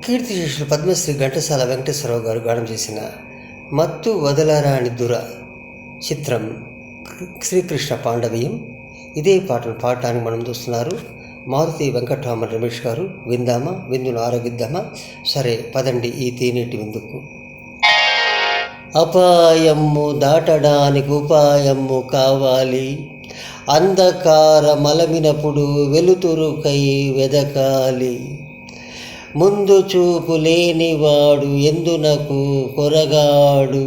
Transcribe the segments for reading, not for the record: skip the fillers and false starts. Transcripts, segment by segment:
కీర్తిశేషులు పద్మశ్రీ ఘంటసాల వెంకటేశ్వరరావు గారు గానం చేసిన మత్తు వదలరాని దుర చిత్రం శ్రీకృష్ణ పాండవీయం. ఇదే పాటను పాడటానికి మనం చూస్తున్నారు మారుతి వెంకటరామన్ రమేష్ గారు. విందామా, విందును ఆరగిద్దామా? సరే పదండి ఈ తేనీటి విందుకు. అపాయము దాటడానికి ఉపాయము కావాలి, అంధకార మలమినప్పుడు వెలుతురుకై వెదకాలి. ముందు చూపు లేనివాడు ఎందునకు కొరగాడు,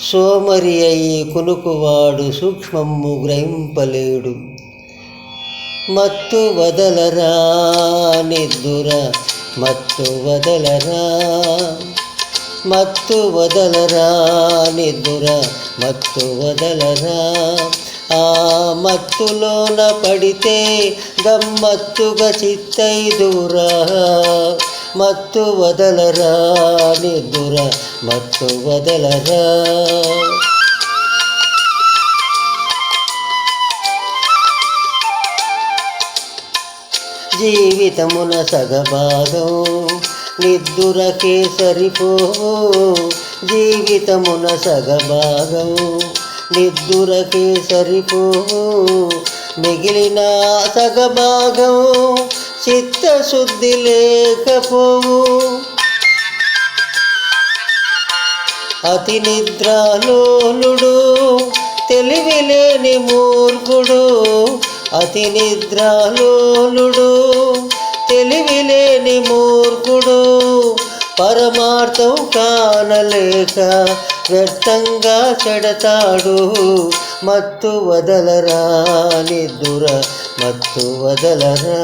సోమరి అయి కునుకువాడు సూక్ష్మము గ్రహింపలేడు. మత్తు వదలరా నిద్దుర, మత్తు వదలరా, మత్తు వదలరా నిద్దుర, మత్తు వదలరా. ఆ మత్తులోన పడితే గమ్మత్తుగా చిత్తైదురా. మత్తు వదలరా నిద్దుర, మత్తు వదలరా. జీవితమున సగభాగం నిద్దురకే సరిపోవు, జీవితమున సగభాగం నిద్దురకే సరిపోవు. మిగిలిన సగభాగం చిత్తశుద్ధి లేకపోవు. అతి నిద్రాలోలుడు తెలివిలేని మూర్ఖుడు, అతి నిద్రాలోలుడు తెలివిలేని మూర్ఖుడు. పరమార్థం కానలేక వ్యర్థంగా చెడతాడు. మత్తు వదలరా నిద్దుర, మత్తు వదలరా.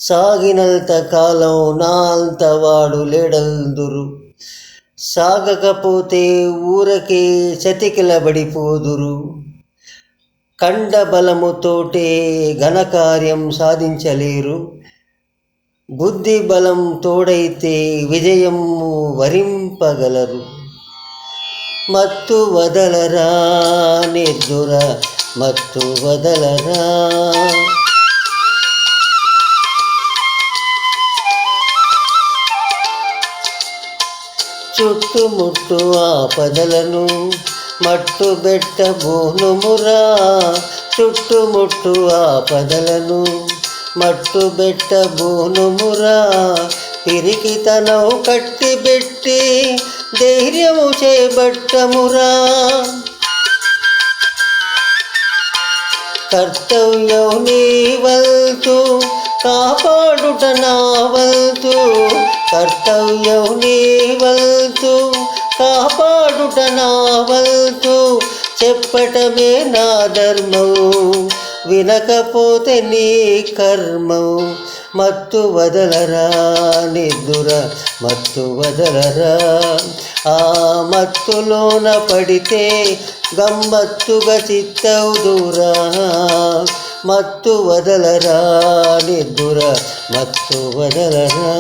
సాగినంత కాలం నా అంతవాడు లేడందురు, సాగకపోతే ఊరకే చతికిలబడిపోదురు. కండబలముతోటే ఘనకార్యం సాధించలేరు, బుద్ధి బలం తోడైతే విజయము వరింపగలరు. మత్తు వదలరా నిద్దుర, మత్తు వదలరా. చుట్టుముట్టు ఆపదలను మట్టు బెట్ట బోనుమురా. చుట్టుముట్టు ఆపదలను మట్టు బెట్ట బోనుమురా. పిరికితనం కట్టిబెట్టి ధైర్యము చేబట్టమురా. కర్తవ్యం నీ వంతు కాపాడుట నా వంతు, కర్తవ్యం నీ వంతు కాపాడుట నా వంతు. చెప్పటమే నా ధర్మం, వినకపోతే నీ కర్మం. మత్తు వదలరా నిద్దుర, మత్తు వదలరా. ఆ మత్తులోన పడితే గమ్మత్తుగా చిత్తవుదురా. మత్తు వదలరా నిద్దుర, మత్తు వదలరా.